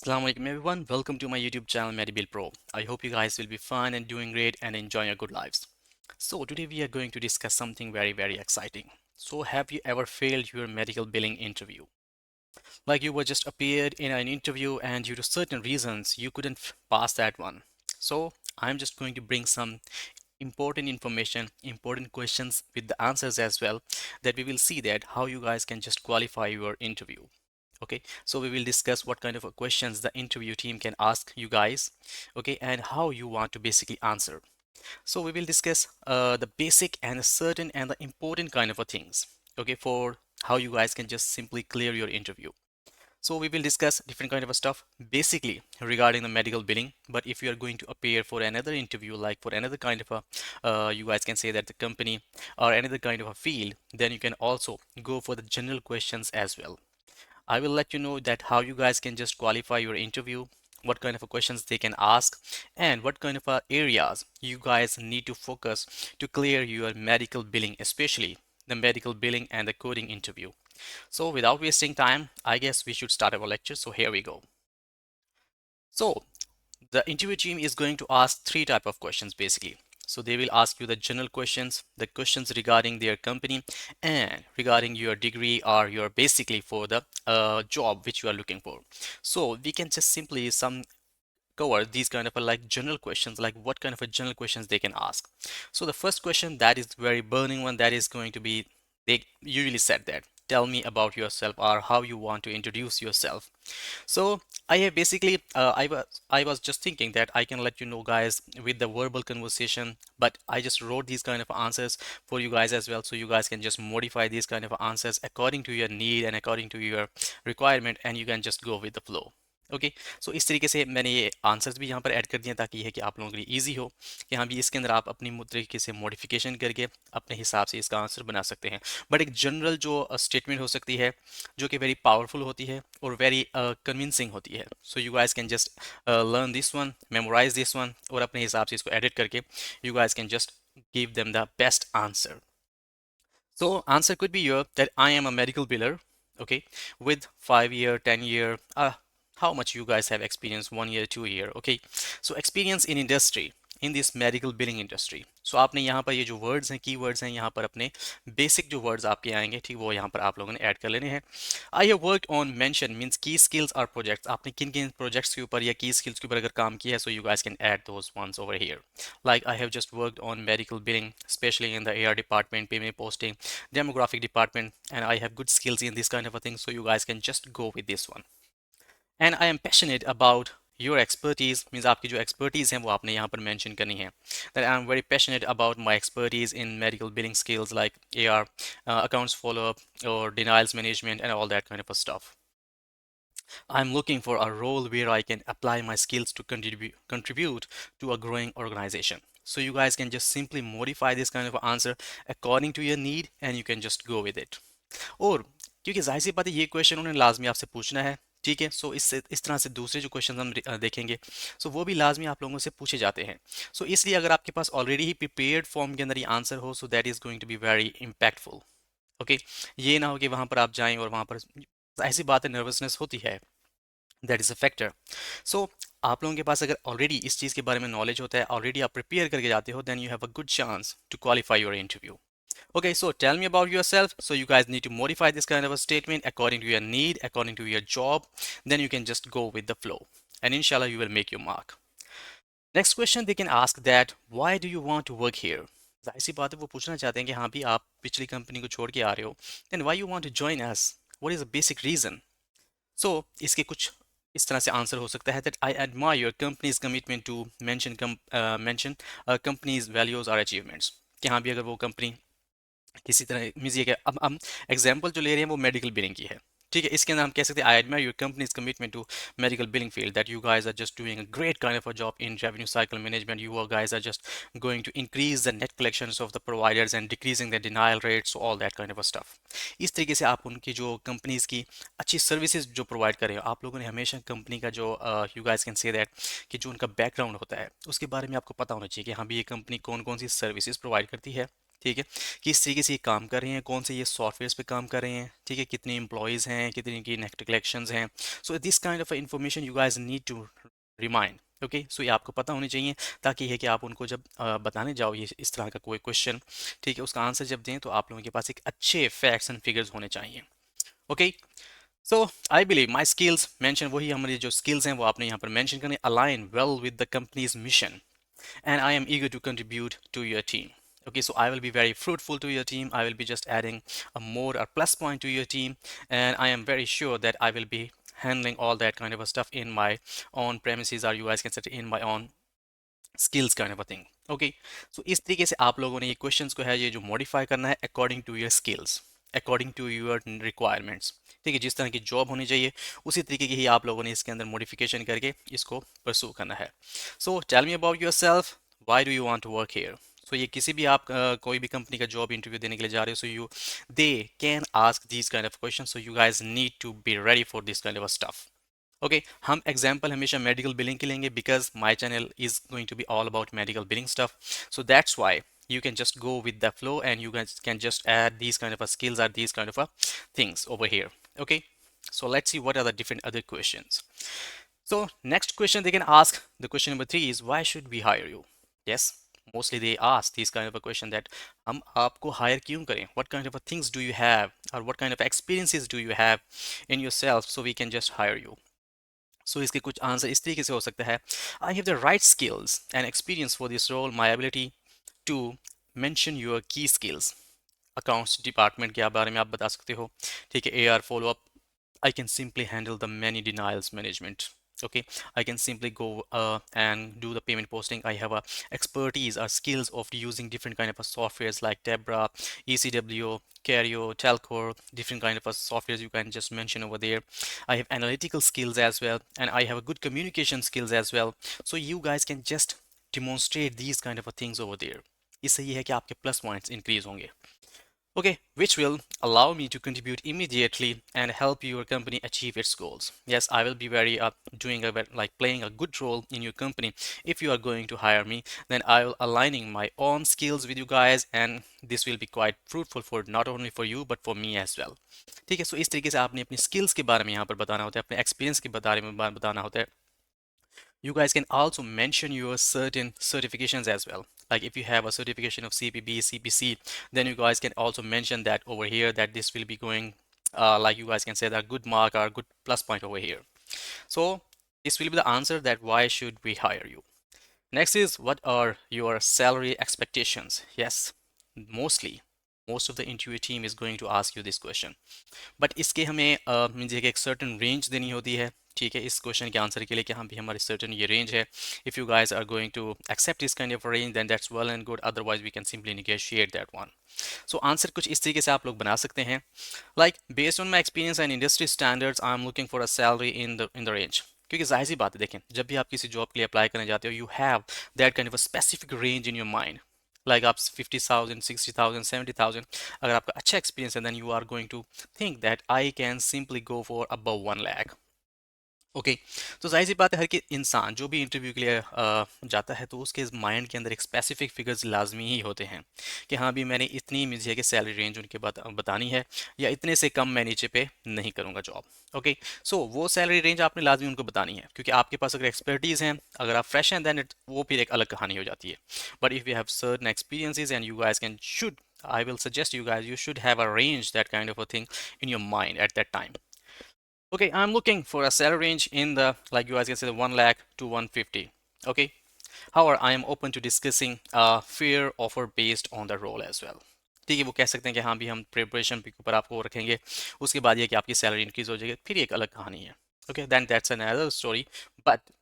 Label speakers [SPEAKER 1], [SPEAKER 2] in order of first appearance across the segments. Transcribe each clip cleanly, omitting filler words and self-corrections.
[SPEAKER 1] Assalamu alaikum everyone, welcome to my YouTube channel Medibil Pro. I hope you guys will be fine and doing great and enjoying your good lives. So today we are going to discuss something very exciting. So have you ever failed your medical billing interview? Like you were just appeared in an interview and due to certain reasons you couldn't pass that one. So I'm just going to bring some important information, important questions with the answers as well, that we will see that how you guys can just qualify your interview. Okay, so we will discuss what kind of questions the interview team can ask you guys, okay, and how you want to basically answer. So we will discuss the basic and the certain and the important kind of things, okay, for how you guys can just simply clear your interview. So we will discuss different kind of stuff basically regarding the medical billing. But if you are going to appear for another interview, like for another kind of a, you guys can say that the company or another kind of a field, then you can also go for the general questions as well. I will let you know that how you guys can just qualify your interview, what kind of questions they can ask, and what kind of areas you guys need to focus to clear your medical billing, especially the medical billing and the coding interview. So without wasting time, I guess we should start our lecture. So here we go. So the interview team is going to ask three type of questions basically. So they will ask you the general questions, the questions regarding their company and regarding your degree or your basically for the job which you are looking for. So we can just simply some cover these kind of like general questions, like what kind of a general questions they can ask. So the first question that is very burning one, that is going to be, they usually said that tell me about yourself or how you want to introduce yourself. So I have basically I was just thinking that I can let you know guys with the verbal conversation, but I just wrote these kind of answers for you guys as well, so you guys can just modify these kind of answers according to your need and according to your requirement, and you can just go with the flow. Okay, so इस तरीके से मैंने ये answers भी यहाँ पर add कर दिए ताकि ये है कि आप लोगों के लिए इजी हो कि हाँ भी इसके अंदर आप अपनी तरीके से मॉडिफिकेशन करके अपने हिसाब से इसका आंसर बना सकते हैं। बट एक जनरल जो स्टेटमेंट हो सकती है जो कि वेरी पावरफुल होती है और वेरी कन्विंसिंग होती है, so you guys can just learn this one, memorize this one और अपने हिसाब से इसको एडिट करके you guys can just give them the best answer. So answer could be here that I am a medical biller, okay, with 5 year, 10 year, how much you guys have experience, 1 year, 2 year, okay. So experience in industry, in this medical billing industry. So आपने यहाँ पर ये जो words हैं, key words हैं, यहाँ पर अपने basic जो words आपके आएंगे, ठीक, वो यहाँ पर आप लोगों ने ऐड कर लेने हैं. I have worked on mention means key skills or projects. आपने किन किन projects के ऊपर या key skills के ऊपर अगर काम किया है, so you guys can add those ones over here. Like I have just worked on medical billing, especially in the AR department, payment posting, demographic department, and I have good skills in this kind of a thing, so you guys can just go with this one. And I am passionate about your expertise means आपकी जो expertise है वो आपने यहाँ पर mention करनी है, that I am very passionate about my expertise in medical billing skills like AR, accounts follow-up or denials management and all that kind of stuff. I'm looking for a role where I can apply my skills to contribute to a growing organization. So you guys can just simply modify this kind of answer according to your need and you can just go with it. और क्योंकि जाहिर सी बात है ये question उन्हें लाजमी आपसे पूछना है, ठीक है, सो इससे इस तरह से दूसरे जो क्वेश्चन हम देखेंगे सो वो भी लाजमी आप लोगों से पूछे जाते हैं. सो इसलिए अगर आपके पास ऑलरेडी ही प्रिपेयर्ड फॉर्म के अंदर ये आंसर हो, so that is going to be very impactful. Okay, ये ना हो कि वहां पर आप जाएं और वहां पर ऐसी बात है, नर्वसनेस होती है, दैट इज अ फैक्टर. सो आप लोगों के पास अगर ऑलरेडी इस चीज़ के बारे में नॉलेज होता है, ऑलरेडी आप प्रिपेयर करके जाते हो, then you have a good chance to qualify your interview. Okay, so tell me about yourself. So you guys need to modify this kind of a statement according to your need, according to your job. Then you can just go with the flow. And inshallah, you will make your mark. Next question they can ask that, why do you want to work here? जाहिर सी बात है वो पूछना चाहते हैं कि हाँ भी आप पिछली कंपनी को छोड़ के आ रहे हो. Then why you want to join us? What is the basic reason? So इसके कुछ इस तरह से आंसर हो सकता है that I admire your company's commitment to mention company's values or achievements. कि हाँ भी अगर वो कंपनी किसी तरह मीन्स ये क्या, अब हम एग्जांपल जो ले रहे हैं वो मेडिकल बिलिंग की है, ठीक है, इसके अंदर हम कह सकते हैं I admire your company's commitment to medical billing field, that you guys are just doing a great kind of a job in revenue cycle management, you guys are just going to increase the net collections of the providers and decreasing the denial rates, all that kind of stuff. इस तरीके से आप उनकी जो companies की अच्छी services जो provide कर रहे हो, आप लोगों ने हमेशा कंपनी का जो you guys can say that कि जो उनका बैकग्राउंड होता है उसके बारे में आपको पता होना चाहिए कि हाँ भी ये कंपनी कौन कौन सी सर्विसेज प्रोवाइड करती है, ठीक है, किस तरीके से ये काम कर रहे हैं, कौन से ये सॉफ्टवेयर पे काम कर रहे हैं, ठीक है, कितने एम्प्लॉयज़ हैं, कितनी की नेट कलेक्शंस हैं। So this kind of information you guys need to remind. Okay, so ये आपको पता होनी चाहिए, ताकि है कि आप उनको जब बताने जाओ ये इस तरह का कोई क्वेश्चन, ठीक है, उसका आंसर जब दें तो आप लोगों के पास एक अच्छे फैक्ट्स एंड फिगर्स होने चाहिए। Okay, so I believe my skills mention, वही हमारी जो स्किल्स हैं वो आपने यहाँ पर मेंशन करने, align well with the companies mission and I am eager to contribute to your team. Okay, so I will be very fruitful to your team. I will be just adding a more or plus point to your team, and I am very sure that I will be handling all that kind of a stuff in my own premises, or you guys can say in my own skills kind of a thing. Okay, so इस तरीके से आप लोगों ने ये questions को है ये जो modify करना है according to your skills, according to your requirements. ठीक है, जिस तरह की जॉब होनी चाहिए उसी तरीके की ही आप लोगों ने इसके अंदर मॉडिफिकेशन करके इसको परसू करना है। So tell me about yourself, why do you want to work here. So ये किसी भी आप कोई भी कंपनी का जॉब इंटरव्यू देने के लिए जा रहे हो, so you they can ask these kind of question, so you guys need to be ready for this kind of stuff. Okay, हम एग्जाम्पल हमेशा मेडिकल बिलिंग के लेंगे, because my channel is going to be all about medical billing stuff, so that's why you can just go with the flow and you guys can just add these kind of a skills or these kind of a things over here. Okay, so let's see what are the different other questions. So next question they can ask, the question number 3 is why should we hire you? Yes, mostly they ask this kind of a question that हम आपको hire क्यों करें, what kind of a things do you have or what kind of experiences do you have in yourself so we can just hire you. सो इसके कुछ answer इस तरीके से हो सकता है, I have the right skills and experience for this role, my ability to mention your key skills, accounts department के बारे में आप बता सकते हो, ठीक है, AR follow up, I can simply handle the many denials management. Okay, I can simply go and do the payment posting. I have a expertise or skills of using different kind of a softwares like Debra, ECW, Cario, Telcor, different kind of a softwares you can just mention over there. I have analytical skills as well, and I have a good communication skills as well. So you guys can just demonstrate these kind of a things over there. इससे ये है कि आपके plus points increase होंगे। Okay, which will allow me to contribute immediately and help your company achieve its goals. Yes, I will be very doing like playing a good role in your company. If you are going to hire me, then I will aligning my own skills with you guys, and this will be quite fruitful for not only for you but for me as well. ठीक है, सो इस तरीके से आपने अपनी skills के बारे में यहाँ पर बताना होता है, अपने एक्सपीरियंस के बारे में बताना होता है। You guys can also mention your certain certifications as well. Like if you have a certification of CPB, CPC, then you guys can also mention that over here, that this will be going, like you guys can say that good mark or good plus point over here. So this will be the answer that why should we hire you. Next is what are your salary expectations? Yes, mostly most of the interview team is going to ask you this question. But इसके हमें means एक certain range देनी होती है, ठीक है, इस question के आंसर के लिए कि हाँ भी हमारी सर्टन ये रेंज है। If you guys are going to accept this kind of range then that's well and good, otherwise we can simply negotiate that one. So answer कुछ इस तरीके से आप लोग बना सकते हैं, like based on my experience and industry standards I am looking for a salary in the range. क्योंकि जाहिर सी बात है, देखें जब भी आप किसी जॉब के लिए अप्लाई करने जाते हो, you have that kind of a specific range in your mind, like आप 50,000 60,000 70,000, अगर आपका अच्छा एक्सपीरियंस है, then you are going to think that I can simply go for above 1 lakh. Okay, तो जाहिर सी बात है, हर कि इंसान जो भी इंटरव्यू के लिए जाता है तो उसके माइंड के अंदर एक स्पेसिफिक फिगर्स लाजमी ही होते हैं कि हाँ भी मैंने इतनी मुझे कि सैलरी रेंज उनके बतानी है, या इतने से कम मैं नीचे पे नहीं करूँगा जॉब। ओके, सो वो सैलरी रेंज आपने लाजमी उनको बतानी है, क्योंकि आपके पास अगर एक्सपर्टीज़ हैं, अगर आप फ्रेश हैं, देन वो फिर एक अलग कहानी हो जाती है। But if you have certain experiences and you guys can should, I will suggest you guys, you should have a range, that kind of a thing in your mind at that time. Okay, I'm looking for a salary range in the, like you guys can say, the 1 lakh to 150. Okay, however, I am open to discussing a fair offer based on the role as well. ठीक है, वो कह सकते हैं कि हाँ भी हम प्रिपरेशन के ऊपर आपको रखेंगे, उसके बाद ये कि आपकी सैलरी इंक्रीज हो जाएगी, फिर एक अलग कहानी है। Okay, then that's another story, but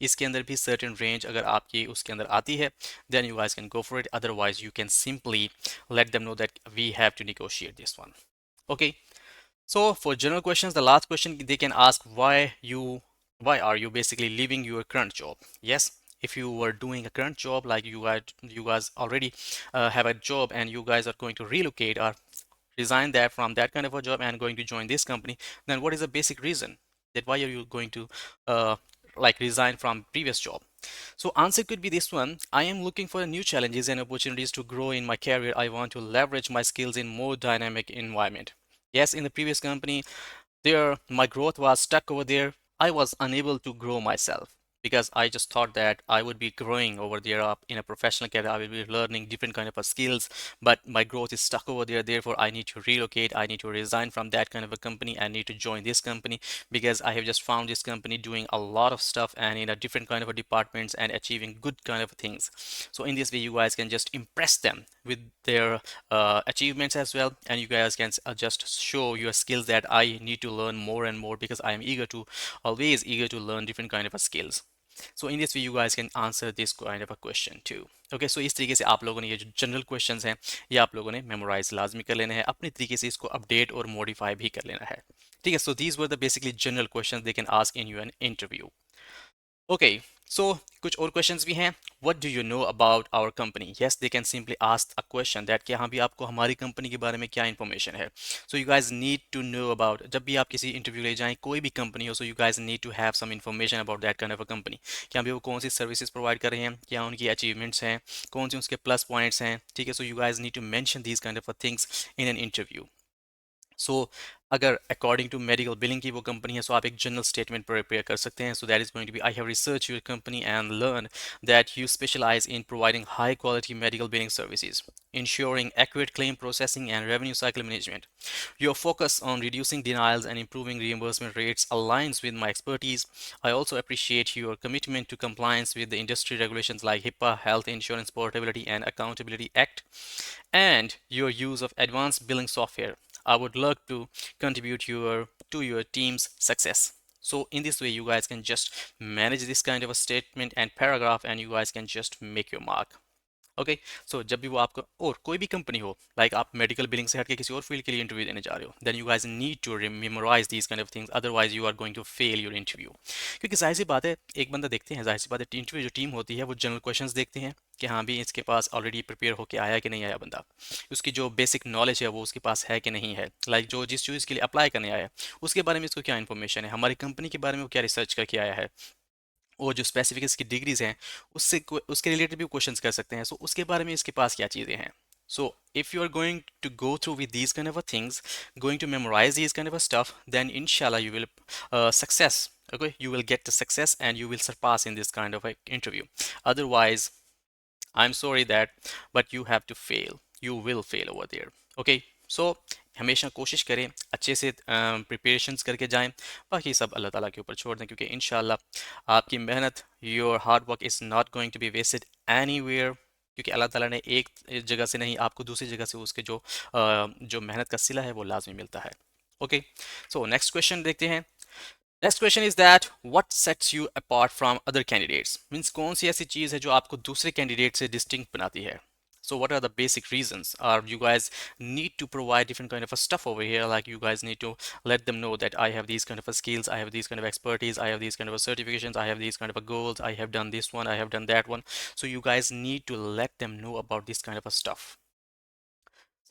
[SPEAKER 1] इसके अंदर भी सर्टेन रेंज अगर आपकी उसके अंदर आती है, then you guys can go for it, otherwise you can simply let them know that we have to negotiate this one. Okay, so for general questions, the last question they can ask, why are you basically leaving your current job? Yes, if you were doing a current job, like you guys already have a job and you guys are going to relocate or resign that from that kind of a job and going to join this company, then what is the basic reason that why are you going to uh, like resign from previous job? So answer could be this one. I am looking for new challenges and opportunities to grow in my career. I want to leverage my skills in more dynamic environment. Yes, in the previous company, there my growth was stuck over there. I was unable to grow myself because I just thought that I would be growing over there up in a professional career. I will be learning different kind of skills, but my growth is stuck over there. Therefore, I need to relocate. I need to resign from that kind of a company. I need to join this company because I have just found this company doing a lot of stuff and in a different kind of a departments and achieving good kind of things. So in this way, you guys can just impress them with their achievements as well, and you guys can just show your skills that I need to learn more and more because I am always eager to learn different kind of skills. So in this way you guys can answer this kind of a question too. Okay so इस तरीके से आप लोगों ने ये जो general questions हैं ये आप लोगों ने मेमोराइज लाजमी कर लेने हैं, अपने तरीके से इसको अपडेट और मॉडिफाई भी कर लेना है. ठीक है, so these were the basically general questions they can ask in your interview. Okay so कुछ और क्वेश्चंस भी हैं. What do you know about our company? Yes they can simply ask a question that कि हाँ भी आपको हमारी company के बारे में क्या इन्फॉर्मेशन है. So you guys need to know about, जब भी आप किसी इंटरव्यू ले जाएं कोई भी कंपनी हो, so you guys need to have some information about that kind of a company. क्या भी वो कौन सी सर्विसेज प्रोवाइड कर रहे हैं, क्या उनकी अचीवमेंट्स हैं, कौन से उसके प्लस पॉइंट्स हैं. ठीक है, so you guys need to mention these kind of things in an interview. So अगर अकॉर्डिंग टू मेडिकल बिलिंग की वो कंपनी है, सो आप एक जनरल स्टेटमेंट प्रिपेयर कर सकते हैं. So that is going to be, I have research your company and learn that you specialize in providing high quality medical billing services, ensuring accurate claim processing and revenue cycle management. Your focus on reducing denials and improving reimbursement rates aligns with my expertise. I also appreciate your commitment to compliance with the industry regulations like HIPAA, Health Insurance Portability and Accountability Act, and your use of advanced billing software. I would love to contribute to your team's success. So in this way, you guys can just manage this kind of a statement and paragraph, and you guys can just make your mark. Okay so जब भी वो आपका और कोई भी company हो, like आप medical billing से हटके किसी और फील्ड के लिए इंटरव्यू देने जा रहे हो, then you guys need to memorize these kind of things, otherwise you are going to fail your interview. क्योंकि जाहिर सी बात है, एक बंदा देखते हैं, जाहिर सी बात है इंटरव्यू जो टीम होती है वो जनरल क्वेश्चंस देखते हैं कि हाँ भी इसके पास ऑलरेडी प्रिपेयर होकर आया कि नहीं आया बंदा, उसकी जो बेसिक नॉलेज है वो उसके पास है कि नहीं है, लाइक जो जिस चीज़ के लिए अप्लाई करने आया है उसके बारे में इसको क्या इन्फॉर्मेशन है, हमारी कंपनी के बारे में वो क्या रिसर्च करके आया है, और जो स्पेसिफिक इसकी डिग्रीज हैं उसके रिलेटेड भी क्वेश्चंस कर सकते हैं. सो उसके बारे में इसके पास क्या चीज़ें हैं. So if you are going to go through with these kind of a things, going to memorize these kind of a stuff, then inshallah you will success. Okay, you will get the success and you will surpass in this kind of a interview. Otherwise, I'm sorry that, but you have to fail. You will fail over there. Okay, so हमेशा कोशिश करें अच्छे से preparations करके जाएं, बाकी सब अल्लाह ताला के ऊपर छोड़ दें, क्योंकि इंशाल्लाह आपकी मेहनत, your hard work is not going to be wasted anywhere. क्योंकि अल्लाह ताला ने एक जगह से नहीं, आपको दूसरी जगह से उसके जो मेहनत का सिला है वो लाजमी मिलता है. ओके सो नेक्स्ट क्वेश्चन देखते हैं. Next question is that what sets you apart from other candidates. Means कौन सी ऐसी चीज़ है जो आपको दूसरे कैंडिडेट से डिस्टिंक्ट बनाती है. So what are the basic reasons? You guys need to provide different kind of a stuff over here, like you guys need to let them know that I have these kind of a skills, I have these kind of expertise, I have these kind of a certifications, I have these kind of a goals, I have done this one, I have done that one. So you guys need to let them know about this kind of a stuff.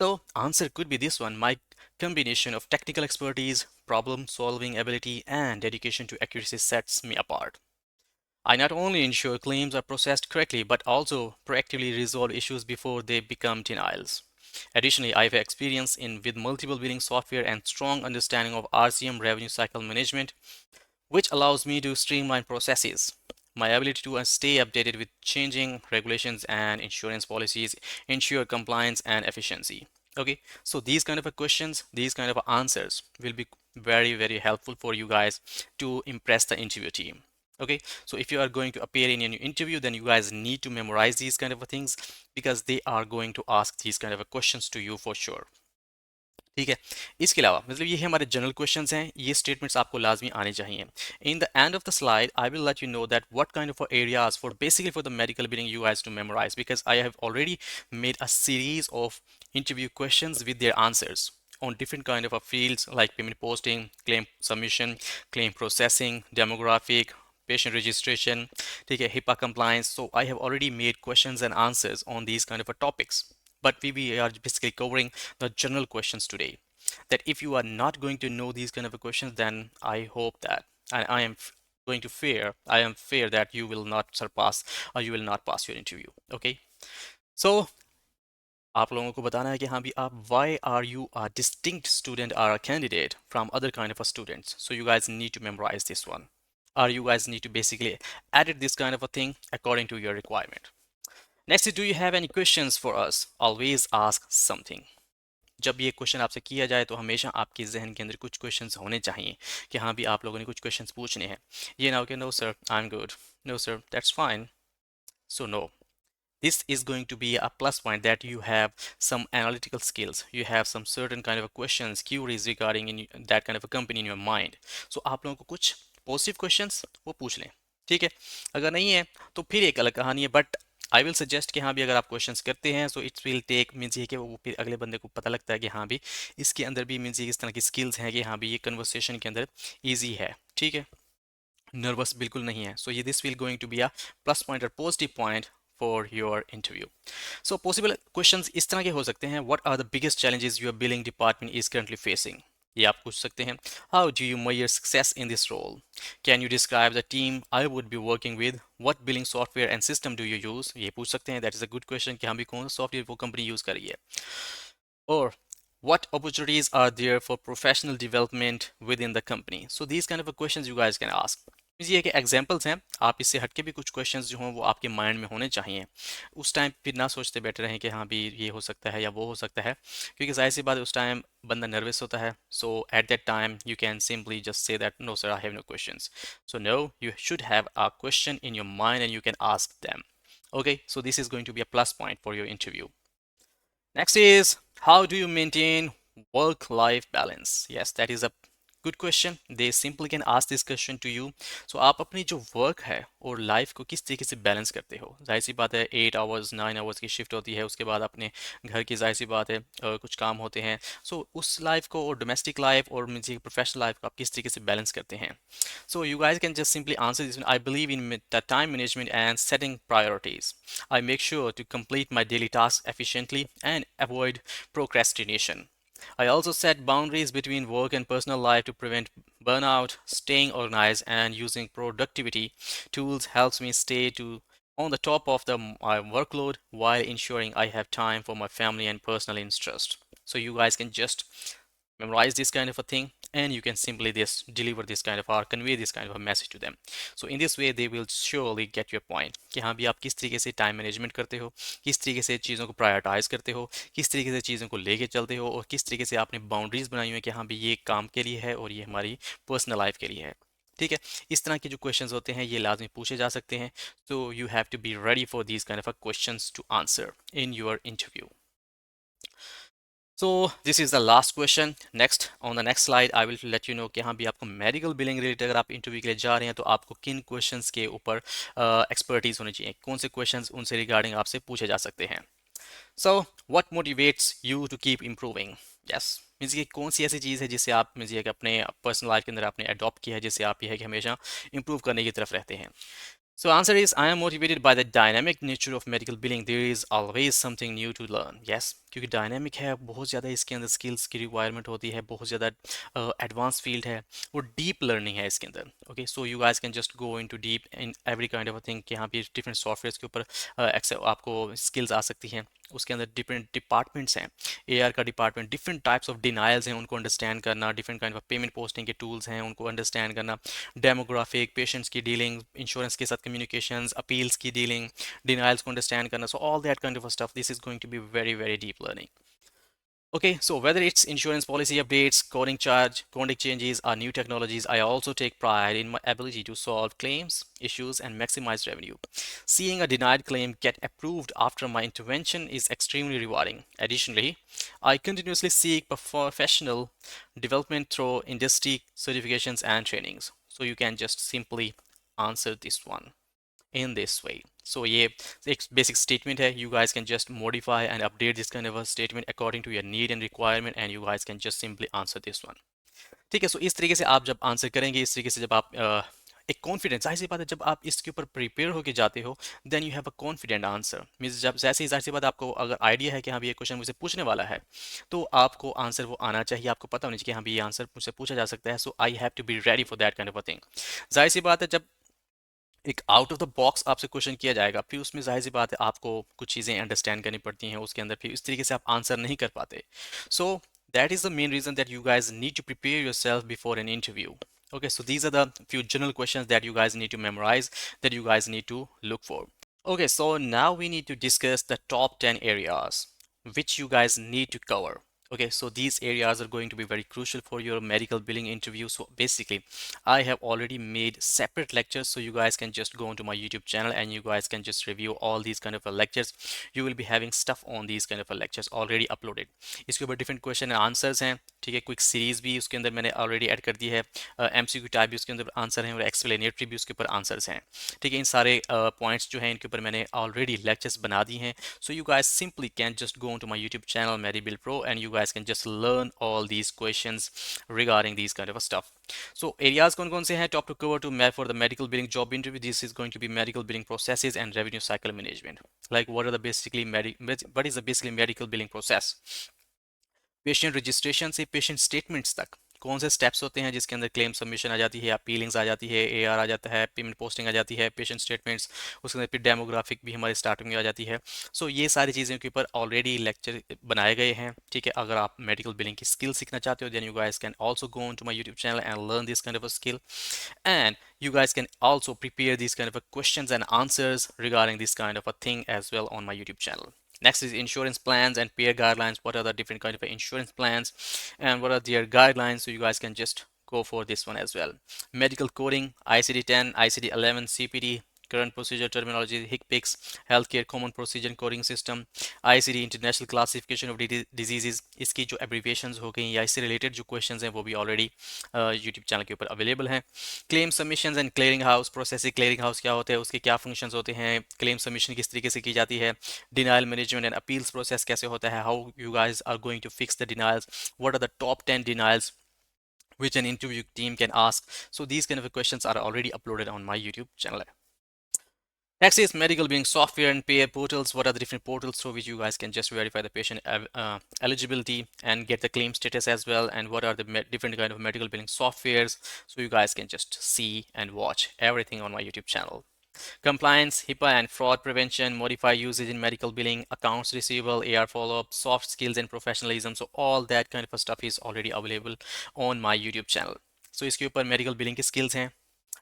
[SPEAKER 1] So answer could be this one. My combination of technical expertise, problem solving ability, and dedication to accuracy sets me apart. I not only ensure claims are processed correctly, but also proactively resolve issues before they become denials. Additionally, I have experience with multiple billing software and strong understanding of RCM, revenue cycle management, which allows me to streamline processes. My ability to stay updated with changing regulations and insurance policies ensure compliance and efficiency. Okay, so these kind of questions, these kind of answers will be very, very helpful for you guys to impress the interview team. Okay, so if you are going to appear in an interview, then you guys need to memorize these kind of things because they are going to ask these kind of questions to you for sure. ठीक है, इसके अलावा मतलब ये हमारे general questions हैं, ये statements आपको लाजमी आने चाहिए. In the end of the slide I will let you know that what kind of areas for basically for the medical billing you guys to memorize, because I have already made a series of interview questions with their answers on different kind of fields like payment posting, claim submission, claim processing, demographic, patient registration, ठीक है, HIPAA compliance. So I have already made questions and answers on these kind of topics. But we are basically covering the general questions today. That if you are not going to know these kind of questions, then I hope that, and I am going to fear, I am fear that you will not surpass or you will not pass your interview. Okay, so आप लोगों को बताना है कि हाँ भी आप why are you a distinct student or a candidate from other kind of a students, so you guys need to memorize this one, or you guys need to basically edit this kind of a thing according to your requirement. Next is, do you have any questions for us? Always ask something. जब ये question आपसे किया जाए तो हमेशा आपके जहन के अंदर कुछ क्वेश्चंस होने चाहिए कि हाँ भी आप लोगों ने कुछ क्वेश्चंस पूछने हैं. ये ना हो कि no sir I am good, no sir that's fine. So no, this is going to be a plus point that you have some analytical skills, you have some certain kind of questions, queries regarding in that kind of a company in your mind. So आप लोगों को कुछ positive questions वो पूछ लें. ठीक है, अगर नहीं है तो फिर एक अलग कहानी है, बट आई विल सजेस्ट कि हाँ भी अगर आप क्वेश्चंस करते हैं so it's will take means ये कि वो फिर अगले बंदे को पता लगता है कि हाँ भी इसके अंदर भी मीन्स ये इस तरह की स्किल्स हैं कि हाँ भी ये कन्वर्सेशन के अंदर ईजी है. ठीक है, नर्वस बिल्कुल नहीं है. सो ये this will going to be a plus point और positive point for your interview. So possible questions इस तरह के हो सकते हैं. What are the biggest challenges your billing department is currently facing, ये आप पूछ सकते हैं. How do you measure success in this role, can you describe the team I would be working with, what billing software and system do you use, ये पूछ सकते हैं. That is a good question कि हम भी कौन सा software वो कंपनी यूज कर रही है. Or what opportunities are there for professional development within the company? So these kind of a questions you guys can ask. ये कि एग्जांपल्स हैं, आप इससे हटके भी कुछ क्वेश्चंस जो हों वो आपके माइंड में होने चाहिए. उस टाइम फिर ना सोचते बैठे रहें कि हाँ भी ये हो सकता है या वो हो सकता है, क्योंकि जाहिर सी बात है उस टाइम बंदा नर्वस होता है. So at that time you can simply just say that no sir I have no questions. So no, you should have a question in your mind and you can ask them. Okay, so this is going to be a plus point for your interview. Next is, how do you maintain work-life balance? Yes, that is a good question. They simply can ask this question to you. So आप अपनी जो work है और life को किस तरीके से balance करते हो? जाहिर सी बात है 8 आवर्स 9 आवर्स की शिफ्ट होती है, उसके बाद अपने घर की जाहिर सी बात है कुछ काम होते हैं. सो उस लाइफ को और डोमेस्टिक लाइफ और मुझे प्रोफेशनल लाइफ को आप किस तरीके से बैलेंस करते हैं? So you guys can just simply answer this one. I believe in the time management and setting priorities. I make sure to complete my daily tasks efficiently and avoid procrastination. I also set boundaries between work and personal life to prevent burnout. Staying organized and using productivity tools helps me stay on the top of my workload while ensuring I have time for my family and personal interest. So you guys can just memorize this kind of a thing and you can simply deliver this kind of or convey this kind of a message to them. So in this way they will surely get your point कि हाँ भी आप किस तरीके से time management करते हो, किस तरीके से चीज़ों को प्रायोरिटाइज करते हो, किस तरीके से चीज़ों को लेके चलते हो और किस तरीके से आपने बाउंड्रीज बनाई हुई है कि हाँ भी ये काम के लिए है और ये हमारी पर्सनल लाइफ के लिए है. ठीक है, इस तरह के जो क्वेश्चंस होते हैं ये लाजमी पूछे जा सकते हैं. तो you have to be ready for these kind of a questions to answer in your interview. So this is the last question. Next, on the next slide, I will let you know कि हाँ भी आपको medical billing related अगर आप interview के लिए जा रहे हैं तो आपको किन क्वेश्चंस के ऊपर एक्सपर्टीज होनी चाहिए, कौन से क्वेश्चंस उनसे रिगार्डिंग आपसे पूछे जा सकते हैं. So what motivates you to keep improving? Yes, means कि कौन सी ऐसी चीज़ है जिससे आप मीन्स ये कि अपने पर्सनल लाइफ के अंदर आपने अडॉप्ट किया है, जिससे आप ये है कि हमेशा इंप्रूव करने की तरफ रहते हैं. So answer is, I am motivated by the dynamic nature of medical billing. There is always something new to learn. Yes, क्योंकि डायनामिक है, बहुत ज़्यादा इसके अंदर स्किल्स की रिक्वायरमेंट होती है, बहुत ज़्यादा एडवांस फील्ड है और डीप लर्निंग है इसके अंदर. Okay, so you guys can just go into deep in every kind of a thing कि यहाँ पे डिफरेंट सॉफ्टवेयर के ऊपर आपको स्किल्स आ सकती हैं. उसके अंदर डिफरेंट डिपार्टमेंट्स हैं, एआर का department, different types of denials हैं उनको अंडरस्टैंड करना, different kind of payment posting के टूल्स हैं उनको अंडरस्टैंड करना, डेमोग्राफिक, पेशेंट्स की डीलिंग, इंश्योरेंस के साथ कम्युनिकेशंस, अपील्स की डीलिंग, डिनाइल्स को अंडरस्टैंड करना. So all that kind of stuff, this is going to be very very deep learning. Okay, so whether it's insurance policy updates, coding changes, or new technologies, I also take pride in my ability to solve claims, issues, and maximize revenue. Seeing a denied claim get approved after my intervention is extremely rewarding. Additionally, I continuously seek professional development through industry certifications and trainings. So you can just simply answer this one in this way. So ये एक basic statement है. You guys can just modify and update this kind of a statement according to your need and requirement and you guys can just simply answer this one. ठीक है, सो इस तरीके से आप जब आंसर करेंगे, इस तरीके से जब आप एक कॉन्फिडेंस, जाहिर सी बात है जब आप इसके ऊपर प्रिपेयर होके जाते हो then you have a confident answer. Means जब जैसे ही जाहिर सी बात आपको अगर आइडिया है कि हाँ भी ये क्वेश्चन मुझसे पूछने वाला है, तो आपको आंसर वो आना चाहिए, आपको पता होना चाहिए कि हाँ भी ये आंसर मुझसे पूछा जा सकता है, so I have to be ready for that kind of a thing. जाहिर सी बात है जब एक आउट ऑफ द बॉक्स आपसे क्वेश्चन किया जाएगा, फिर उसमें जाहिर सी बात है आपको कुछ चीज़ें अंडरस्टैंड करनी पड़ती हैं उसके अंदर, फिर इस तरीके से आप आंसर नहीं कर पाते। So that is the main reason that you guys need to prepare yourself before an interview. Okay, so these are the few general questions that you guys need to memorize, that you guys need to look for. Okay, so now we need to discuss the top 10 areas which you guys need to cover. Okay, so these areas are going to be very crucial for your medical billing interview. So basically, I have already made separate lectures, so you guys can just go onto my YouTube channel and you guys can just review all these kind of lectures. You will be having stuff on these kind of lectures already uploaded. इसके ऊपर different question and answers हैं, ठीक है, quick series भी उसके अंदर मैंने already add कर दी है, एमसीक्यू टाइप भी उसके अंदर आंसर हैं और एक्सप्लेनेटरी भी उसके ऊपर आंसर्स हैं, ठीक है। इन सारे पॉइंट्स जो हैं इनके ऊपर मैंने ऑलरेडी लेक्चर्स बना दी हैं, so you guys simply can just go to my YouTube channel Medibill Pro and you guys can just learn all these questions regarding these kind of stuff. So areas कौन कौन से हैं top to cover to map for the medical billing job interview? This is going to be medical billing processes and revenue cycle management. Like what are the basically what is the basically medical billing process? Patient registration से patient statements तक कौन से steps होते हैं जिसके अंदर claim submission आ जाती है, अपीलिंग्स आ जाती है, एआर आ जाता है, पेमेंट पोस्टिंग आ जाती है, पेशेंट स्टेटमेंट्स, उसके अंदर फिर डेमोग्राफिक भी हमारे स्टार्टिंग में आ जाती है। सो ये सारी चीज़ों के ऊपर ऑलरेडी लेक्चर बनाए गए हैं, ठीक है। अगर आप मेडिकल बिलिंग की स्किल सीखना चाहते हो then you guys can also go on to my YouTube channel and learn this kind of a skill, and you guys can also prepare these kind of questions and answers regarding this kind of a thing as well on my YouTube channel. Next is insurance plans and payer guidelines. What are the different kind of insurance plans and what are their guidelines? So you guys can just go for this one as well. Medical coding, ICD-10, ICD-11, CPD, current procedure terminology, HCPCS, healthcare common procedure coding system, ICD international classification of diseases, इसकी जो abbreviations हो गई या इससे related जो questions हैं वो भी ऑलरेडी यूट्यूब चैनल के ऊपर अवेलेबल हैं। Claim submissions and clearing house processing, clearing house क्या होता है, उसके क्या फंक्शंस होते हैं, क्लेम सबमिशन किस तरीके से की जाती है, denial management and appeals process कैसे होता है, how you guys are going to fix the denials, what are the top 10 denials which an interview team can ask. So these kind of questions are already uploaded on my YouTube channel. Next is medical billing software and payer portals. What are the different portals through which you guys can just verify the patient eligibility and get the claim status as well? And what are the different kind of medical billing softwares? So you guys can just see and watch everything on my YouTube channel. Compliance, HIPAA and fraud prevention, modify usage in medical billing, accounts receivable, AR follow-up, soft skills and professionalism. So all that kind of stuff is already available on my YouTube channel. So इसके ऊपर medical billing की skills हैं,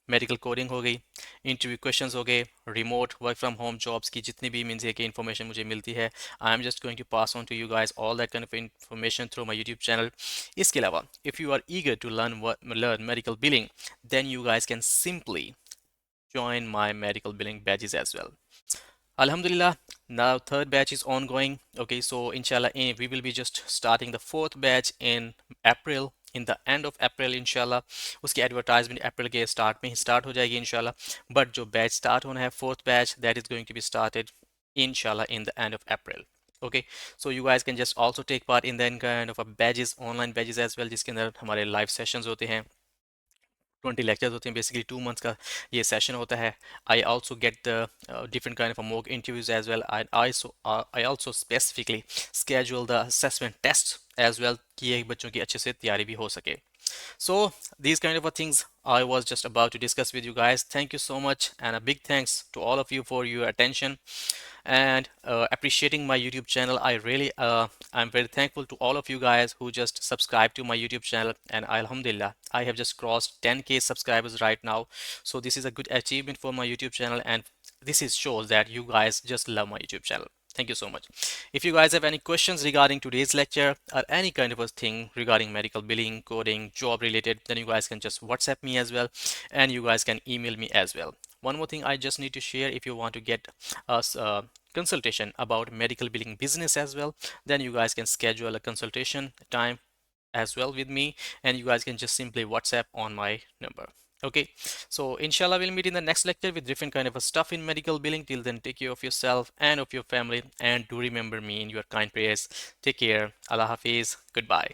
[SPEAKER 1] medical coding हो गई, interview questions हो गए, remote work from home jobs की जितनी भी मीन्स है कि इन्फॉर्मेशन मुझे मिलती है, I am just going to pass on to you guys all that kind of information through my YouTube channel. इसके अलावा if you are eager to learn medical billing then you guys can simply join my medical billing badges as well. Alhamdulillah, now third batch is ongoing. Okay, so inshallah we will be just starting the fourth batch in April, in the end of April inshallah. उसकी advertisement April के start में ही start हो जाएगी inshallah. But जो batch start होना है fourth batch, that is going to be started inshallah in the end of April. Okay, so you guys can just also take part in then kind of a badges, online badges as well, जिसके अंदर हमारे live sessions होते हैं, 20 lectures होते हैं, basically 2 months का ये session होता है। I also get the different kind of mock interviews as well, I also specifically schedule the assessment test as well कि ये बच्चों की अच्छे से तैयारी भी हो सके। So these kind of things I was just about to discuss with you guys. Thank you so much and a big thanks to all of you for your attention and appreciating my YouTube channel. I really I'm very thankful to all of you guys who just subscribe to my YouTube channel, and alhamdulillah I have just crossed 10k subscribers right now. So this is a good achievement for my YouTube channel, and this is shows that you guys just love my YouTube channel. Thank you so much. If you guys have any questions regarding today's lecture or any kind of a thing regarding medical billing, coding, job related, then you guys can just WhatsApp me as well, and you guys can email me as well. One more thing I just need to share, if you want to get us consultation about medical billing business as well, then you guys can schedule a consultation time as well with me, and you guys can just simply WhatsApp on my number. Okay, so inshallah we'll meet in the next lecture with different kind of a stuff in medical billing. Till then, take care of yourself and of your family, and do remember me in your kind prayers. Take care. Allah Hafiz. Goodbye.